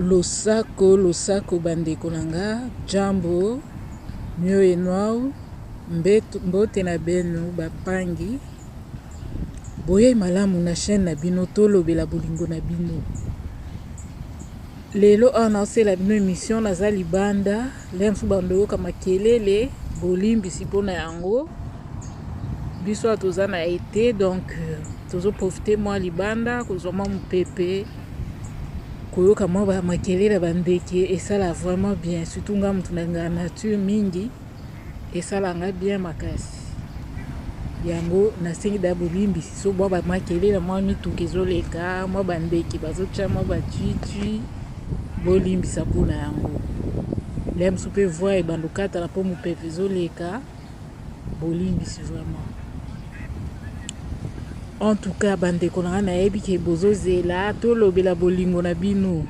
losako bandeko nanga jambo mio enwau mbote na beno bapangi boye malamu na chaîne na bino tolobela bolingo na bino lelo ana osela bino émission naza libanda lemfu bandoyoka makelele bolimbisi mpona yango biso toza na été donc tozoprofite mwa libanda kozwa mwa mopepe koyoka mwa makelele bandeke esala vraiment bien surtout nga mutu na nature mingi esalanga bien makasi yango nasengi da bolimbisi so mwa bamakelele mwa mituka ezoleka mwa bandeke bazotya mwa batwitwi bolimbisa mpona yango lemsu mpe voi ebandokatala mpo mopepe ezoleka bolimbisi vraiment. En tout cas bandeko nanga nayebi ke bozozela tolobela bolingo na bino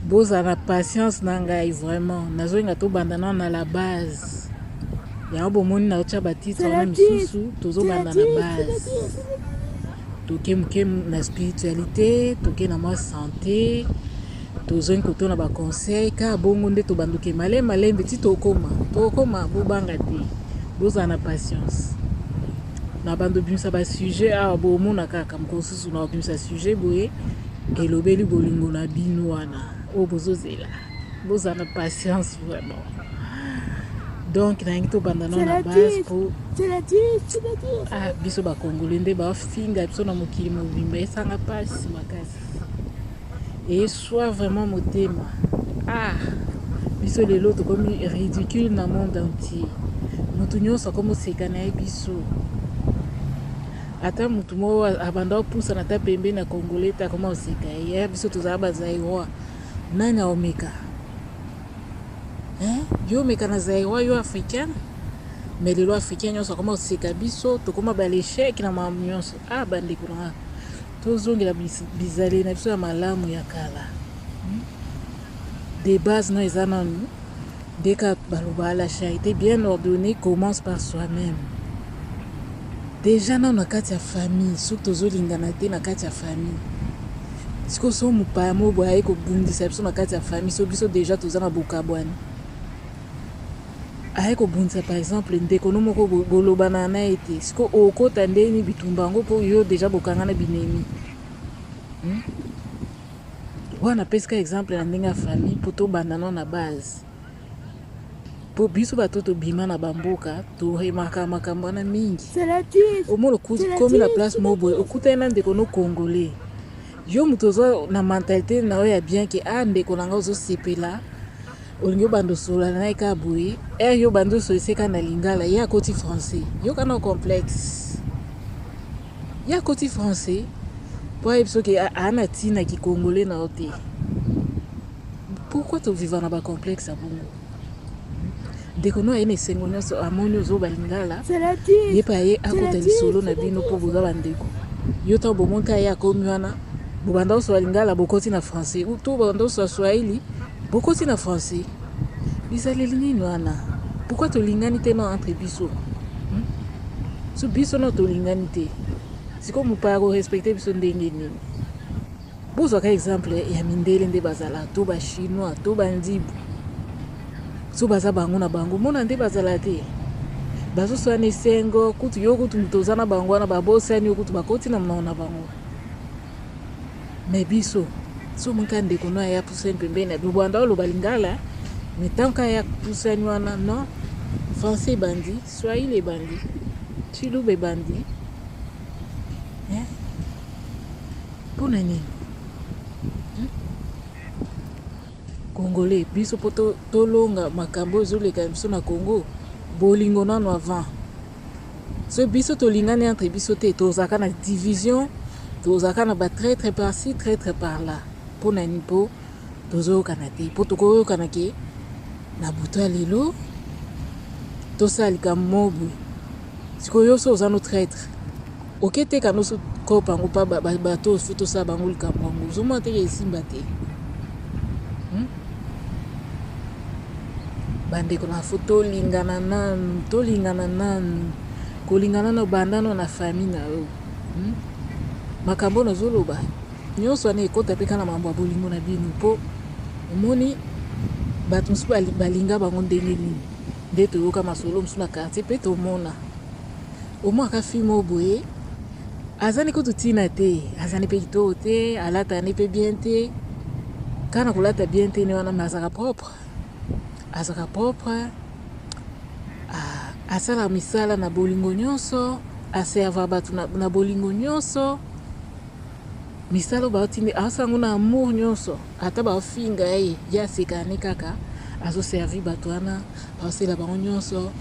bozala patience na ngai vraiment nazolinga tobandana na la base yango bomoni naotya batitre wana misusu tozobanda na base toke moke na spiritualité toke na mwa santé tozongi kotona baconseil ka bongo nde tobandoke malembe ti tokoma bobanga te bozala na patience na bando bimisa ba sujet a bomona kaka mkosusu na bimisa sujet boye elobeli bolingo na bino wana o bozozela bozana patience vraiment donc na ngito bandana na base pour biso ba congolais nde ba finga biso na mokili mobimba esanga pasi makasi et soit vraiment motema biso lelo to comme ridicule na monde entier mutu nyonso comme oseka na biso ata mutu mo abanda opusa na ta pembe na congolais ta koma oseka ya biso tozala bazaiwa nani omeka yo meka na zaiwa yo africain mais lelo africain nyonso koma oseka biso tokoma baleshek na mamu nyonso bandeko na tozongela bizale na biso ya malamu ya kala des bases no eza nanu deka baloba la charité bien ordonnée commence par soi-même. Déjà na kati ya famille soki tozolingana te na kati ya famille siko so mopaya mobo aye kobundisa biso na kati ya famille so biso déjà toza na bokabwani aye kobundisa par exemple ndeko no moko bolobana na ete siko okota ndeni bitumba yango mpo yo déjà bokangana binemi wana peska exemple na ndenge ya famille mpo tobandana na base po biso bato tobima na bamboka toremaka makambo wana mingi omona komi na place moboye okutani na ndeko no congolais yo moto oza na mentalité na oyo ya bien ke ndeko nanga ozosepela olingi obanda osolana na ye ka boye yo banda osoliseka na lingala ye akoti français yo kana complexe ye akoti français po ayebi soki ana ntina kicongolais na yo te pourquoi toviva na bacomplexe ya bongo ndeko no aye na esengo nyonso amoni ozoba lingala ye mpe aye akota lisolo na bino mpo boza bandeko yo ntango bomoni ka ye akomi wana bobanda osola lingala bokoti na français to bobanda osola swahili bokoti na français bizaleli nini wana pourquoi tolingani te no entre biso so biso no tolingani te siko mopaya korespecte biso ndenge nini bozwaka exemple ya mindele nde bazala to bachinois to bandibu so baza bango na bango mona nde bazala te bazoswana esengo kutu yo kutu mutu oza na bango wana babosani yo kutu bakoti na mnao na bango me biso so monka ndeko no aya pusani pembeni bobanda oloba lingala me tanka ya pusani wana non français bandi swahili bandi chilube bandi mpona nini congolais biso po tolonga makambo ezoleka biso na Congo bolingo nano avant so biso tolingani entre biso te tozaka na division tozaka na ba traître par-ci traître par-là mpona nini mpo tozoyokana te mpo tokoyokana ke na buto ya lelo tosala likambo moboye sikoyo so oza no traître oketeka noso kopa yango mpa bato osu tosala bango likambo yango ozomona teke esimba te bandeko na fo tolingana nanu kolingana na bandano na famille na yo makambo nazoloba nyonso wana ekota pe kana mambo ya bolingo na bino mpo omoni bato mosusu balinga bango ndenge nini nde toyoka masolo mosusu na quartier mpe tomona omwaka filme oyo boye azani kutu ntina te azani mpe kitoko te alatani mpe bien te kana kolata bien te ne wana me azalaka propre asala misala na bolingo nyonso aserva bato na bolingo nyonso misala oyo baotindi aosango na amour nyonso ata baofinga ye ye asekani kaka azoservi bato wana aosela bango nyonso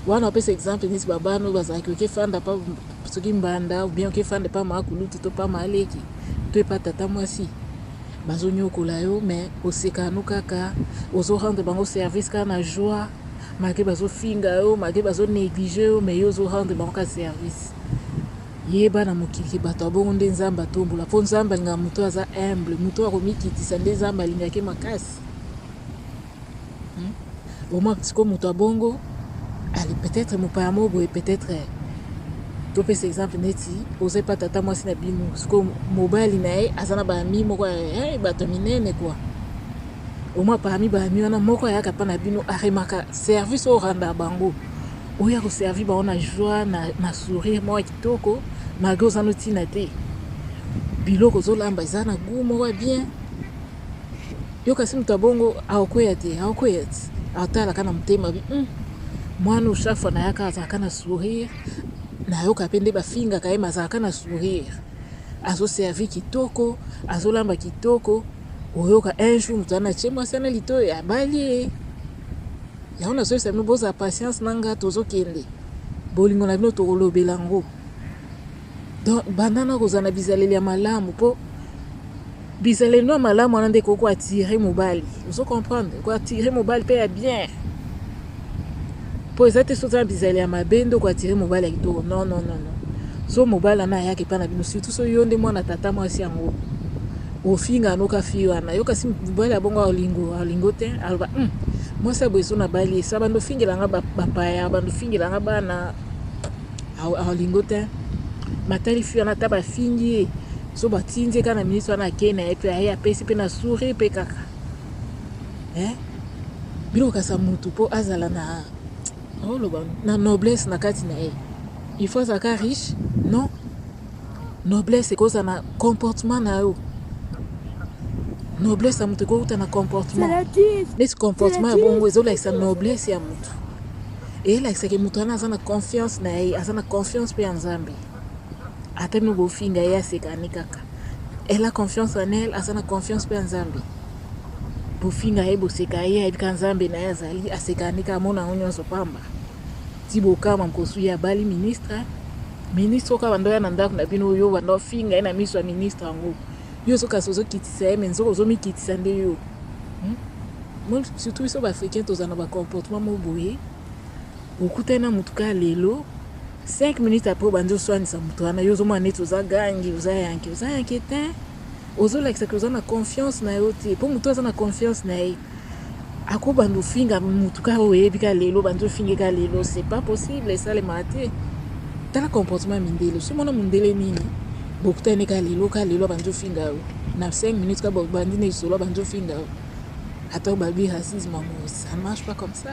wana opesa exemple neti babano bazalaki okefanda pa soki mbanda ubien okefanda pa makulutu to pa maleki to epa tata mwasi bazonyokola yo me osekanu kaka ozorendre bango service kaka na joie malgré bazofinga yo malgré bazonéglige yo me yo ozorendre bango ka service yeba na mokili bato abongo nde nzambe atombola mpo nzambe alingaka moto aza humble moto akomikitisa nde nzambe alingaki makasi omwa siko moto abongo ali peut-être mopaya mo boye peut-être topesa exemple neti oza epa tata mwasi na bino siko mobali na ye aza na bami moko bato minene kua omwa parmi bami wana moko ayaka mpa na bino aremaka service oyo oranda bango oyo akoservi bango na joie na sourire moko ya kitoko malgré oza no ntina te biloko ozolamba eza na goût moko ya bien yo kasi moto abongo aokweya te aotalaka na motema bi mwana oyo chaque fois nayaka azalaka na sourire nayoka mpe nde bafingaka ye azalaka na sourire azoservi kitoko azolamba kitoko oyoka un jour moto ana tie mwasi ana litoyo abali ye yango nazoyesa bino bozala patience na nga tozokende bolingo na bino tokolobela yango donc bandana kozala na bizaleli ya malamu mpo bizaleli no malamu wana nde koko atire mobali ozokomprendre koatire mobali mpe ya bien mpo eza te soza na bizaleli ya mabe nde koatire mobali ya kitoko non so mobali ana ayaki epa na bino surtout so yo nde mwana tata mwasi yango ofinga anoka fi wana yo kasi mobali abongo alingo te aloba mwasi aboye so na bali esa bando fingelanga bapaya bando fingelanga bana alingo te matali fi wana ata bafingi ye so batindi kaka na ministre wana akei na ye mpe aye apesi mpe na sourire mpe kaka biloko kasa mutu mpo azala na noblesse na kati na ye il faut azalaka riche non noblesse ekozala na comportement na yo noblesse ya mutu ekouta na comportement neti comportement ya bongo ezolakisa noblesse ya mutu eyelakisaki mutu wana aza na confiance na ye aza na confiance mpe ya nzambe ata bino bofinga ye asekani kaka ela confiance en elle aza na confiance mpe ya nzambe bofinga ye boseka ye ayebika nzambe na ye azali asekani kaka amona yango nyonso pamba ti bokama mokosu ye abali ministre oka bando ya na ndako na bino oyo bando ofinga ye na miso ya ministre yango yo sokasi ozokitisa ye me nzoko ozomikitisa nde yo surtout biso baafricain tozala na bacomportement mo boye okutani na motu ka lelo 5 minutes après obandi oswanisa moto wana yo ozomona neti oza gangi oza yanke te ozolakisaki oza na confiance na yo te mpo motu aza na confiance na ye akobanda ofinga motu ka oyebi ka lelo bandi ofinge ka lelo c'est pas possible esalemaka te tala comportement mindele somona mondele nini bokutani ka lelo bandi ofinga yo na 5 minutes ka bandi na isolo bandi ofinga yo ata babi racisme amour ça ne marche pas comme ça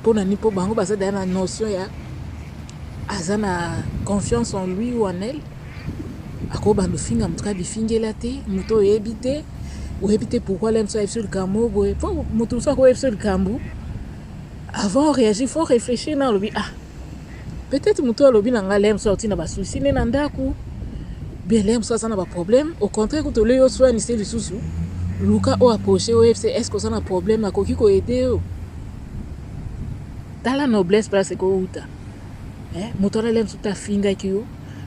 mpona ni mpo bango baza daya na notion ya aza na confiance en lui ou en elle akobanda ofinga motu ka bifingela te motu oyebi te pourquoi lem so ayebi so likambo boye mpo motu mosu akoyebi so likambo avant réagir faut réfléchir na alobi peut-être motu alobi na nga lem so auti na basusi nde na ndako bien lem so aza na baproblème au contraire kutu ole yo swanise lisusu luka oyo aproche oyebi se est-ce oza na problème akoki koyede yo tala noblesse place ekouta moto wana lem so tafingaki yo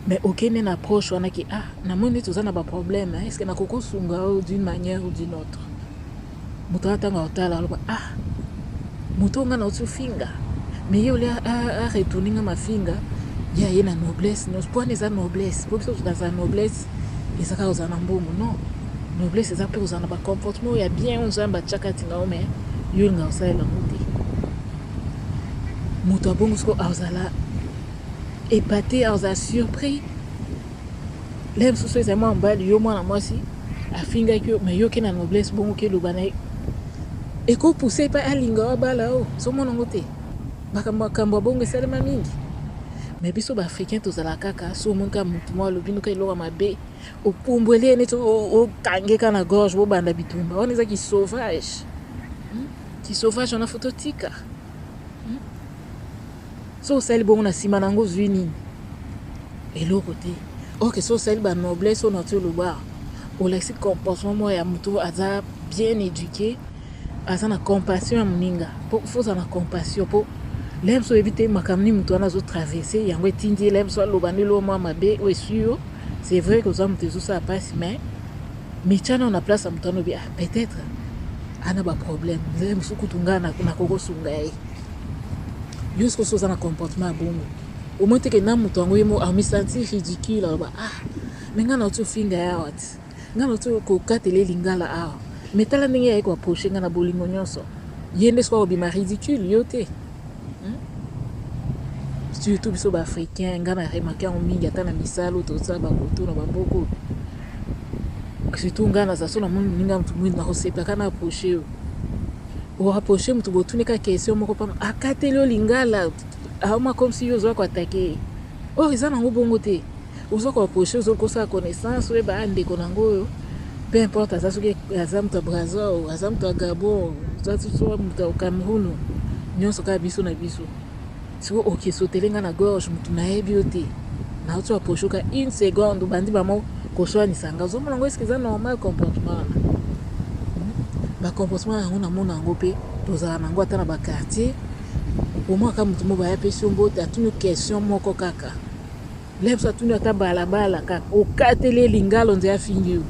mais okende na approche wana ki namoni neti oza na baproblème est ce que nakokosunga yo d'une manière ou d'une autre moto wana ntango aotala aloba moto nga na oti ofinga mais ye oli aretourni nga mafinga ye aye na noblesse nyonso mpo wana eza noblesse mpo biso tozala noblesse eza kaka kozala na mbongo non noblesse eza mpe kozala na bacomportement oyo ya bien oyo nzambe atiaka tina yo mais yo olinga osalelango te moto abongo siko azala épaté azala surpris lem mosusu ezali mwa mobali yo mwana mwasi afinga ki mais yo ke na noblesse bongo ke lobana eko pousser pa alinga wa bala o so mona ngote makambo bongo esalema mingi mais biso baafricain tozala kaka so omonka mutu mwa alobi nuka eloko mabe opumbweli ye neti okangeka na gorge bobanda bitumba wana eza kisauvage kisauvage wana foto tika so osali bongo na nsima nango ozwi nini eloko te oke so osali banoblesse oyo na ti oloba olakisi comportement moko ya mutu aza bien éduqué aza na compassion ya moninga mpo foza na compassion mpo lem so oyebi te makambo nini mutu wana azotraverse yango etindi ye lem so aloba ndelo oyo mwa mabe oyo esui yo c'est vrai que oza mutu ezosala mpasi mais mitiana na place ya mutu wana obi peut-être ana baproblème lem so kutu ngai nakokosunga ye yo sikoso oza na comportement ya bongo au moins teke na mutu yango ye mo amisentir ridicule aloba me ngai nauti ofinga ye awa ti ngai nauti kokatela elingala awa me tala ndenge yaye koaproche ngai na bolingo nyonso ye nde sikoa kobima ridicule yo te surtout biso baafricain ngai na remarke yango mingi ata na misala oyo tosala bakoto na bamboko surtout ngai naza so na moni moninga mutu mwindu nakosepelaka na aproche yo oaproche mutu botuni ka question moko pamba akateli yo lingala aoma comme si yo ozwa koatake oyo eza nango bongo te ozwa koaproche ozokosala connaissance oyeba ndeko nango oyo peu importe aza soki aza mutu ya Brazil aza mutu ya Gabon aza so mutu ya Cameroun nyonso kaka biso na biso siko okesotele nga na gorge mutu nayebi yo te nauti aproche oka une seconde bandi bamo koswanisa nga ozomona yango eske eza normal comportement wana bacomportement yango namona yango mpe tozala nango ata na bakartier omoi aka mutu mo baya pesi yo mbote atuni question moko kaka lepso atuni ata balabala kaka okateli elingalo nze afingi yo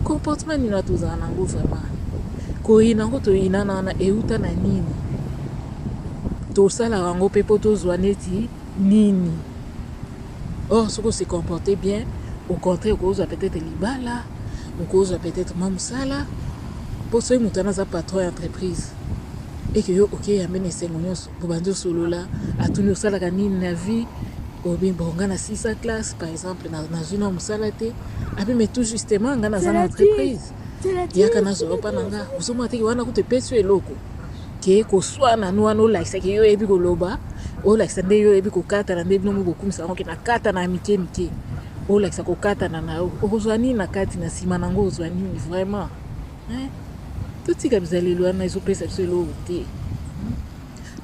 comportement nini tozala nango vraiment koyina yango toyinana wana euta na nini tosalaka yango mpe mpo tozwa neti nini or soki ose comporte bien au contraire okozwa peut-être libala okozwa peut-être mwa mosala mpo soki moto wana aza patron ya entreprise eke yo okeyambe na esengo nyonso bobandi osolola atuni osalaka nini na vie obi bonga na 6 classe par exemple nazwi na mosala te ape mais tout justement nga naza na entreprise yaka nazwa mpa na nga ozomona teke wana kutu epesi yo eloko ke koswana no wana olakisaki yo oyebi koloba olakisa nde yo oyebi kokatana nde bino mo bokumisa yango ke nakata na mike mike olakisa kokatana na yo okozwa nini na kati na nsima nango ozwa nini vraiment totika bizalelo wana ezopesa biso eloko te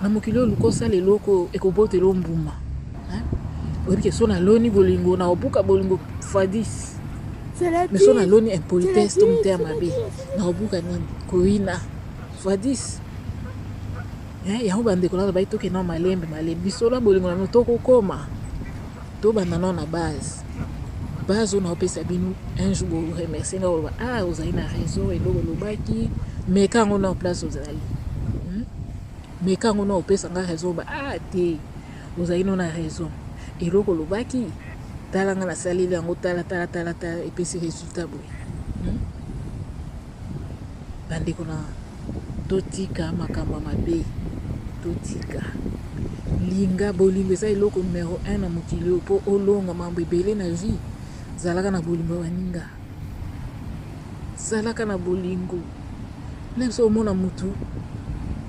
na mokili oyo luka osala eloko ekobotela mbuma oyebi ke so naloni bolingo na obuka bolingo fadis mais so naloni impolitesse to mote ya mabe na obuka nini koyina fadis yango bandeko nano bayi tokenda malembe biso na bolingo na tokokoma tobanda nao na base oyo naopesa bino un jour boremercie nga oloba ozali na raison eloko olobaki meka yango na place ozali meka yango na opesa nga raison oba te ozali no na raison eloko olobaki tala nga nasaleli yango tala epesi résultat boye bandeko na totika makambo ya mabe totika linga bolingo eza eloko numero 1 na mokili oyo mpo olonga mambo ebele na vie zalaka na bolingo ya baninga zalaka na bolingo neso omona mutu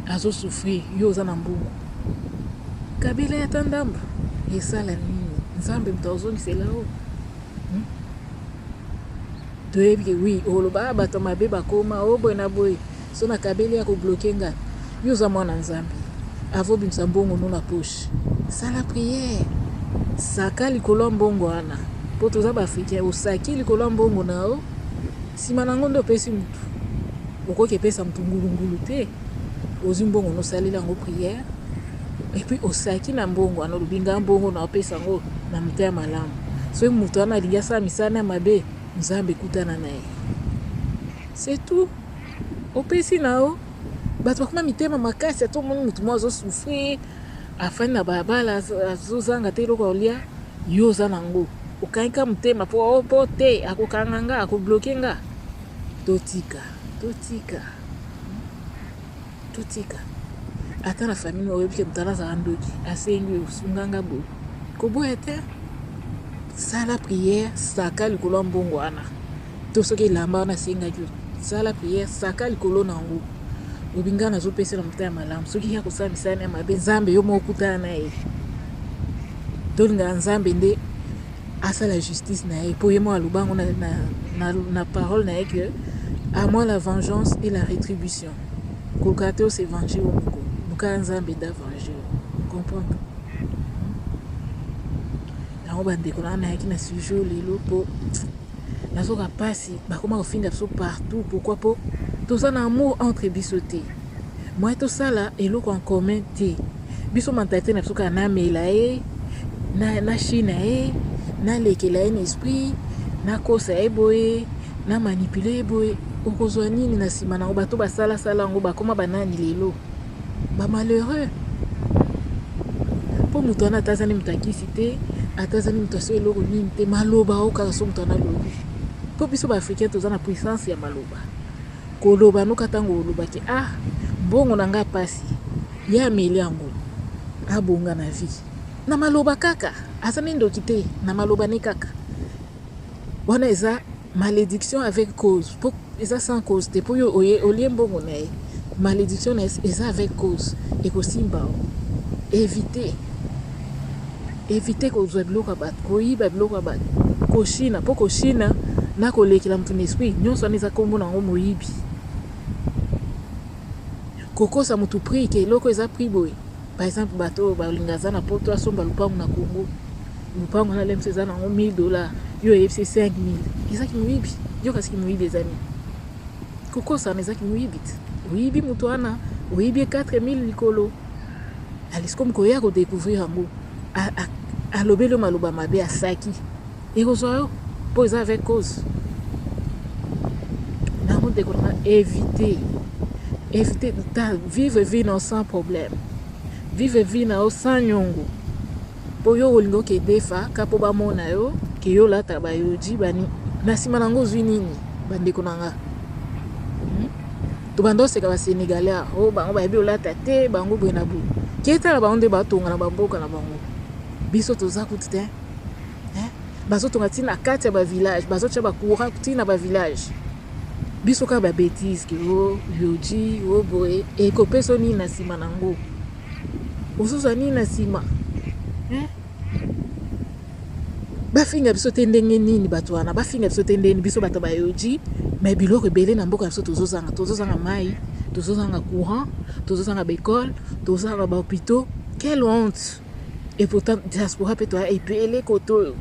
azosouffrir yo oza na mbongo kabila ya ta ndamba esala nini nzambe mutu azongisela o toyebi ke wi oloba bato mabe bakoma oboye na boye so na kabeli ya kobloke nga yo oza mwana nzambe avobimisa mbongo no na poche sala priere saka likolo ya mbongo wana mpo toza baafrikain osaki likolo ya mbongo nao nsima nango nde opesi mutu okoki epesa mutu ngulungulu te ozwi mbongo nosaleli yango priere epuis osaki na mbongo wana olobi nga mbongo na opesa yango na moto ya malamu soki mutu wana alingi asala misala ya mabe nzambe ekutana na ye c'est tout opesi nao bato bakoma mitema makasi ata omoni mutu mwa azosouffrir afani na balabala azozanga te eloko olia yo oza nango okangika motema mpo te akokanga nga akobloke nga totika ata na famille oyebi ke mutu azala ndoki asengi osunganga boye koboya te sala priere saka likolo ya mbongo wana to soki lamba na singaki sala prière saka likolo nango obinga na zo pesa na mutaya malamu soki ya kosambisa na mabe nzambe yo moko kutana na ye tolinga nzambe nde asala justice na ye po ye mo alubango na parole na ye que à moi la vengeance et la rétribution kokate se venger au moko buka nzambe da venger comprendre yango bandeko na yaki na sujet lelo po nazoka pasi bakoma kofinga biso partout pourquoi po toza na amour entre biso te moi tosala eloko en commun te biso mentalité na biso kaka namela ye na chine ye nalekela ye na esprit nakosa ye boye na manipule ye boye okozwa nini na nsima nango bato basalasala yango bakoma banani lelo bamalheureux mpo moto wana atazani moto akisi te atazani moto aso eloko nini te maloba okaka so moto analobi mpo biso baafricain toza na puissance ya maloba koloba noka ntango olobaki mbongo na nga pasi ye ameli yango abonga na vie na maloba kaka azani ndoki te na maloba ne kaka wana eza malédiction avec cause po eza sans cause te po yo olie mbongo na ye malédiction na eza avec cause ekosimba éviter kozwa biloko ya bato koyiba biloko ya bato koshina po koshina na kolekela motu na esprit nyonso wana eza kombo nango moyibi kokosa motu prix ke eloko eza prix boye par exemple bato balinga aza na poto asomba lupango na Congo lupango wana lemso eza nango $1000 yo oyebisi 5000 ezaki moyibi yo kasi moyibi ezani kokosa wana ezaki moyibi te oyibi motu wana oyibi 4000 likolo alisikomi koya kodécouvrir yango alobeli yo maloba mabe asaki ekozwa yo mpo eza avec cause nango dekolanga éviter vivre vie na sans problème vivre vie na yo sans nyongo po yo olingi okende fa ka po bamona yo ke yo lata bayoji bani na nsima nango ozwi nini bandeko na nga to bando oseka basénégalais bango bayebi olata te bango boye na boye ketala bango nde batonga na bamboka na bango biso toza kuti te bazotonga ntina kati ya bavillage bazotya bacourant ntina bavillage biso kaka babétise ke yoji boye ekopesa nini na nsima nango ozozwa nini na nsima bafinga biso te ndenge nini bato wana bafinga biso te ndenge biso bato bayoji me biloko ebele na mboka biso tozozanga mai tozozanga courant tozozanga baekole tozozanga bahôpitaux quelle honte et pourtant diaspora mpe toya ebele kote oyo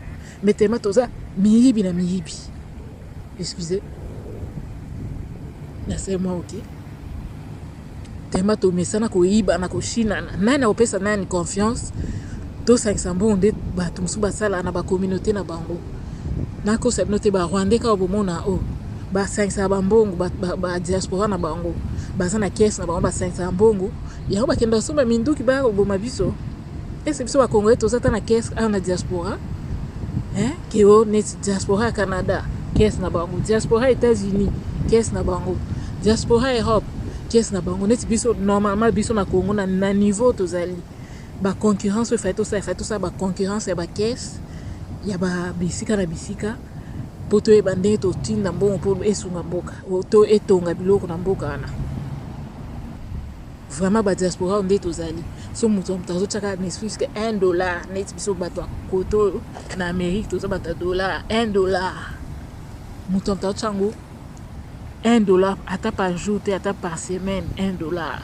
me tema toza miyibi na miyibi excusez na moi ok tema tomesana koyiba na koshinana nani akopesa nani confiance tosangisa mbongo nde bato mosusu basala na bacommunauté na bango nakosa bino te barwandais kaka bomona basangisa bambongo badiaspora na bango baza na caisse na bango basangisa mbongo yango bakenda kosomba minduki bakoboma biso ese biso bakongolais toza ta na caisse ayo na diaspora keo neti diaspora ya Canada caisse na bango diaspora États-Unis caisse na bango diaspora Europe caisse na bango neti biso normalement biso na Congo na niveau tozali ba concurrence oyo fai tosala ba concurrence ya ba caisse ya ba bisika na bisika po toyeba ndenge totinda mbongo po esunga mboka to etonga biloko na mboka wana vraiment ba diaspora nde tozali so moto azotyaka na esprit que $1 neti biso bato ya koto na Amérique toza bato ya dollar $1 moto azotya yango $1 ata par jour te ata par semaine $1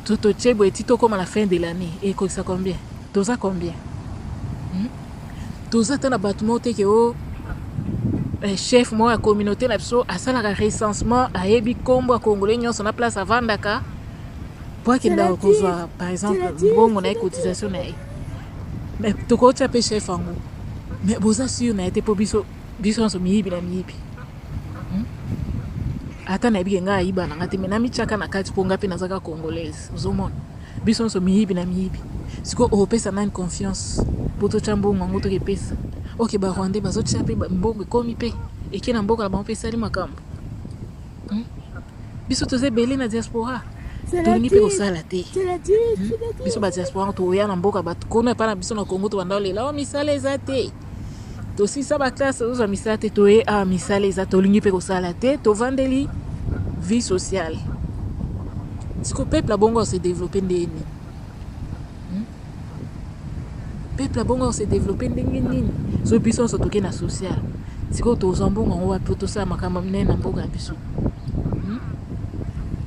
totie boye ti tokoma la fin de l'année ekokisa combien toza combien toza ta na bato moko te ke chef moko ya communauté na biso asalaka recensement ayebi nkombo ya congolais nyonso na place avandaka po akenda kozwa par exemple mbongo na ye cotisation na ye mais tokotya mpe chef yango mais boza sur na ye te mpo biso nyonso miyibi na miyibi ata nayebi ke ngai ayiba na nga te me namityaka na kati mpo nga mpe nazaka congolaise ozomona biso nyonso miyibi na miyibi sikoyo opesa nani confiance mpo totya mbongo yango tokepesa oke barwandais bazotya mpe mbongo ekomi mpe eke na mboka na bango mpe esali makambo biso toza ebele na diaspora tolingi mpe kosala te biso badiaspora toya na mboka bato kono epa na biso na Congo tobanda olela misala eza te aussi ça ba classe aux misala te toye a misala eza tolingi pe ko sala te to vandeli vie sociale. Si le peuple a bon se développer ndeni. Peuple a bon se développer ndeni. So biso so toke na social. Si ko to zambongo on va poto ça makamba mnene mboka biso.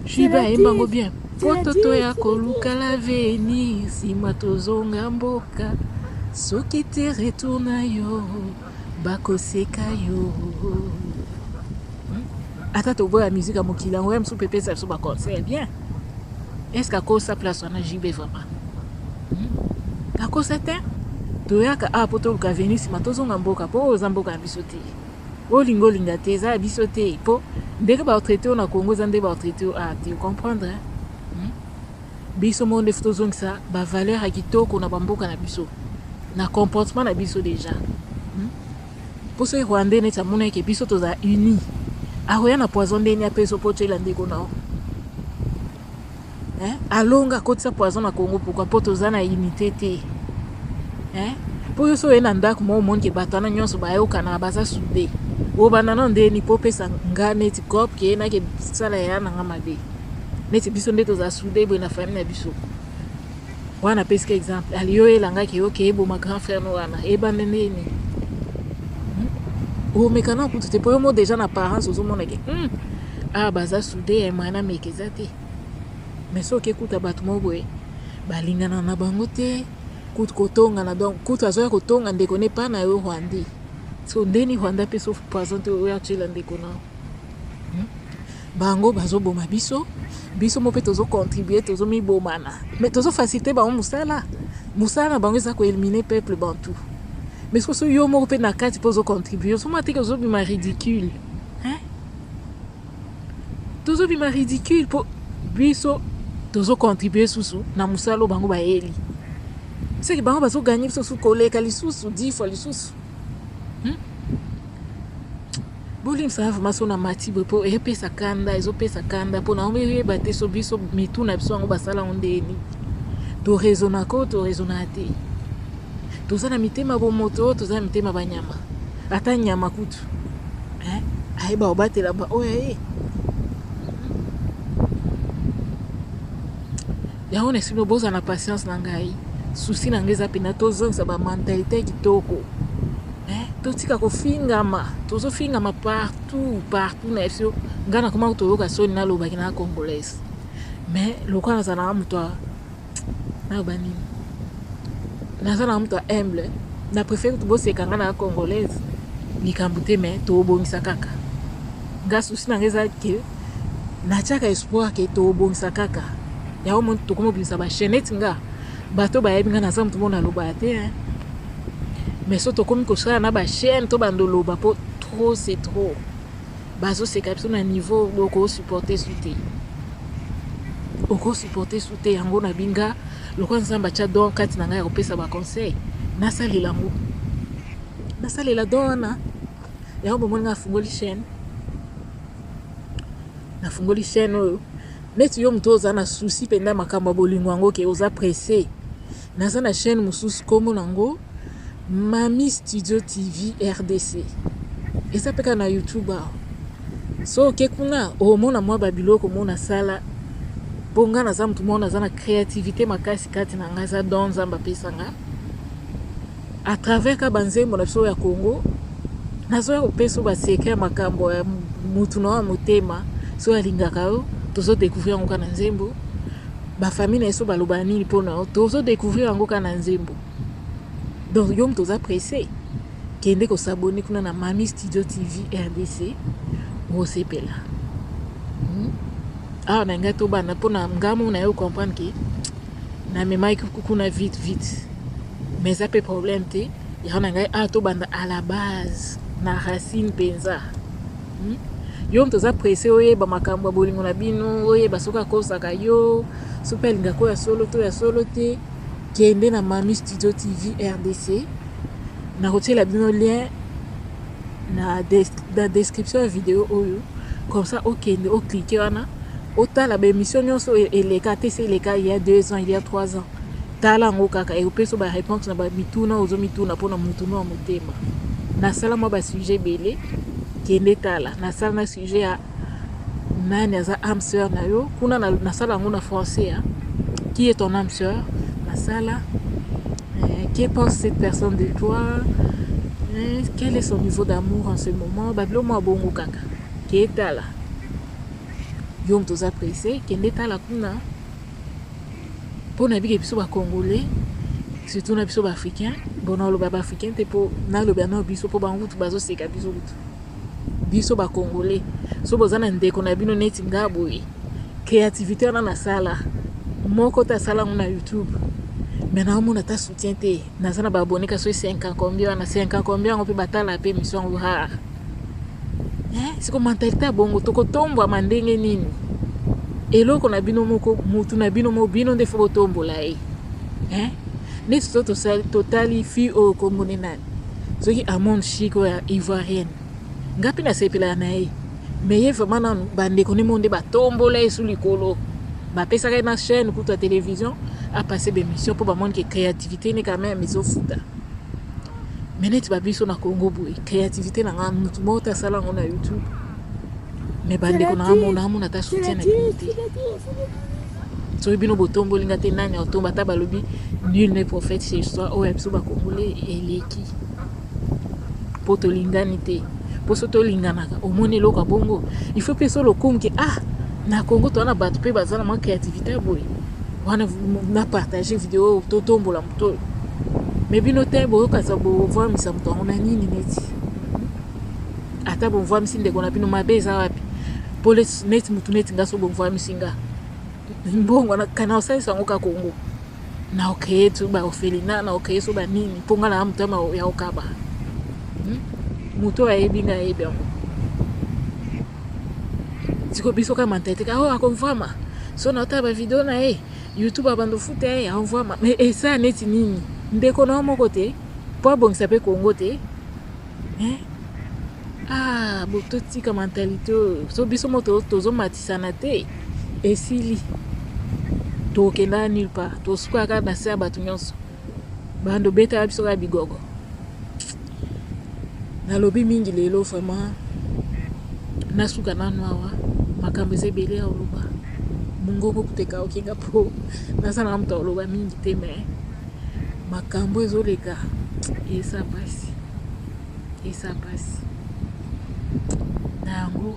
Shiba imbango bien. Poto to ya koluka la veni si matozonga mboka. Soki te retourna yo bakoseka yo. Ata to boya musique à mokila on aime sous pépé ça sous ba concert bien. Est-ce qu'à cause ça place on a JB vraiment? À cause c'était toyaka a poto ka veni si matozonga mboka po zamboka bisote. Olingo linga te za bisote po ndeke ba traité on a Congo zande ba traité a tu comprendre hein? Biso monde futozonga ça ba valeur a kitoko na bamboka na biso. Na comportement na biso déjà. Pour ce Rwandais ne tamona ke biso toza uni. Aroya na poison ndeni apeso poche la ndeko nao. Alonga kotisa poison na Congo pourquoi potoza na unité te. Po yo so ena ndako mo monde ke batana nyonso ba yoka na baza soudé. O banana ndeni po pesa ngane ti cop ke na ke sala ya na ngamabe. Neti biso ndeto za soudé bo na famille na biso. Wana peske exemple aliyo elanga ke okay bo ma grand frère no wana e bandeni. O mekana kutu te po mo déjà na parents ozo mona ke baza soudé e mwana mekezate. Mais so ke kuta batmo boye balingana na bango te kutu kotonga na donc kutu azoya kotonga ndeko ne pa na yo Rwandais. So ndeni Rwanda pe so poison te o ya chila ndeko na. Bango bazo boma biso mo pe tozo contribuer tozo mi bomana. Mais tozo faciliter ba musala. Musala bango za ko éliminer peuple bantou. Mais so yo mo pe na kati pozo contribuer so mate que zo bi ma ridicule. Tozo bi ma ridicule po biso tozo contribuer susu na musalo bango ba eli. C'est que bango bazo gagner so koleka lisusu 10 fois lisusu. Bolim sa information na matibe po pesa kanda ezo pesa kanda po na ombe bate so biso mitu na biso ngo basala ondeni. To raisona ko to raisona te. Toza na mitema bo moto toza na mitema banyama. Ata nyama kutu. Ai ba obatela ba oya ya on est boza na patience na ngai. Souci na ngeza pena tozo sa ba mentalité kitoko. Totika kofingama tozo fingama partout na efio ngana koma toyoka soni na loba kina congolaise mais lokana sana mtu na bani na sana mtu humble na préfère to bose kanga na congolaise ni kambute mais to bongisa kaka ngasu sina ngeza ke na chaka espoir ke to bongisa kaka ya o muntu to komo bisa ba chenette nga bato ba yebi nga na za mtu mona loba te mais surtout comme que ça na ba chaîne to bandolo ba po trop c'est trop bazo c'est capsule na niveau doko supporter souté oko supporter souté yango na binga lokwa nzamba cha donc kati na ngai kopesa ba conseil na salela ngo na salela dona ya bo mona fungoli chaîne na fungoli chaîne oyo neti yo mtoza na souci penda makamba bolingo ngo ke oza pressé na za na chaîne mususu komo nango Mami Studio TV RDC. Et ça peut na YouTube. So kekuna o mona mwa babiloko mona sala. Bonga na zamu tumona zana créativité makasi kati na ngaza don zamba pesanga. À travers ka banzembo na biso ya Congo. Nazo ya peso ba secret makambo ya mutu na motema. So alingaka yo tozo découvrir ngo kana nzembo. Ba famille na so baloba nini pona tozo découvrir ngo kana nzembo. Donc yom toza pressé kende ko s'abonner kuna na Mami Studio TV RDC o sepela na ngato bana pona ngamo na yo comprendre que na me mic kuna vite mais ça peut problème te ya na ngai to banda à la base na racine penza yom toza pressé oyeba makambo bolingo na bino oyeba soka kosaka yo super ngako ya solo te kende na Mami Studio TV RDC na rotier la bino lien na description de vidéo oyo comme ça okende o cliquer wana otala ba émission nyonso eleka te c'est eleka il y a 2 ans il y a 3 ans tala ngo kaka e opeso ba réponse na ba mituna ozo mituna pona mutu no motema nasala mwa ba sujet belé kende tala nasala na sujet ya nani aza âme sœur na yo kuna nasala yango na français qui est ton âme sœur nasala que pense cette personne de toi, quel est son niveau d'amour en ce moment, bablo mo bongo kaka qui est là yom tous apprécié kende tala kuna pour na biki biso ba congolais surtout na biso ba africain bona lo ba africain te po na lo ba na biso po ba ngutu bazo seka biso ba congolais so bozana ndeko na bino neti ngaboye créativité na sala moko ta sala na YouTube maintenant on a ta soutien te nazana ba abonné ka so 5 ans combien na 5 ans combien on peut batala pe mission rare c'est comme mentalité bongo toko tombo mandenge nini eloko na bino moko mutu na bino mo bino nde fo tombo la ne soto totali fi o komone nani soki amon chiko ya ivoirienne ngapi na sepela na mais ye vraiment nanu bande kone monde batombola esu likolo bapesaka na chaîne kuta télévision a passer des missions pour montrer que créativité n'est quand même ils futa mais net babiso na Congo boy créativité na ngam mutu mota sala ngona YouTube mais bande kona amona ta soutien na communauté so bino botombo linga te nani otomba ta balobi nul n'est prophète chez soi o ebiso ba congolais eleki poto linganité pour soto linganaka omoni loka bongo il faut peso le kongi na Congo to na batu pe bazana ma créativité boy wana na partager vidéo to tombola moto mais bino te bo ka sa bo voir mi sa moto na nini neti ata bo voir mi sinde kona bino mabeza wapi police net mutu net ngaso bo voir mi singa mbongo na kana osaisa ngoka Congo na okay tu ba ofelina na okay so ba nini ponga na mtama ya okaba muto ayebinga yebango tiko biso ka mentalité ka akonfama so na ta ba vidéo na YouTube abando fute envoie mais ça neti nini ndeko na mo côté po bon ça peut Congo te boto tika mentalité so biso moto tozo matisana te esili to kenda nulle part to square ka na sa batu nyonso bando beta biso ka bigogo na lobi mingi lelo vraiment nasuka na noawa makambo ezebele ya oluba mungo kuteka okinga po nasana mtu oloba mingi te mais makambo ezoleka et ça passe nango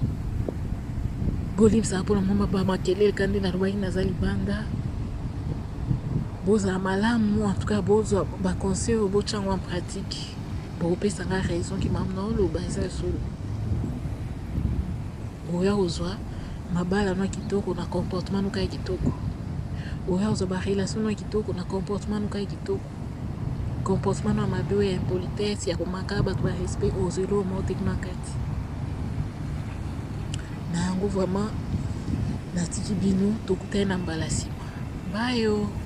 bolimsa pour mama ba makelele kandi na rwai nazali banda boza malamu en tout cas boza ba conseil au bochango en pratique pour pesa nga raison qui mamno lo baza solo oya ozwa mabala na kitoko na comportement no kai kitoko oya ozwa ba relation na kitoko na comportement no kai kitoko comportement na mabe ya impolitesse ya komaka ba to respect aux zéro mo tekmakati na ngo vraiment na tiki bino tokutana mbala sima bayo.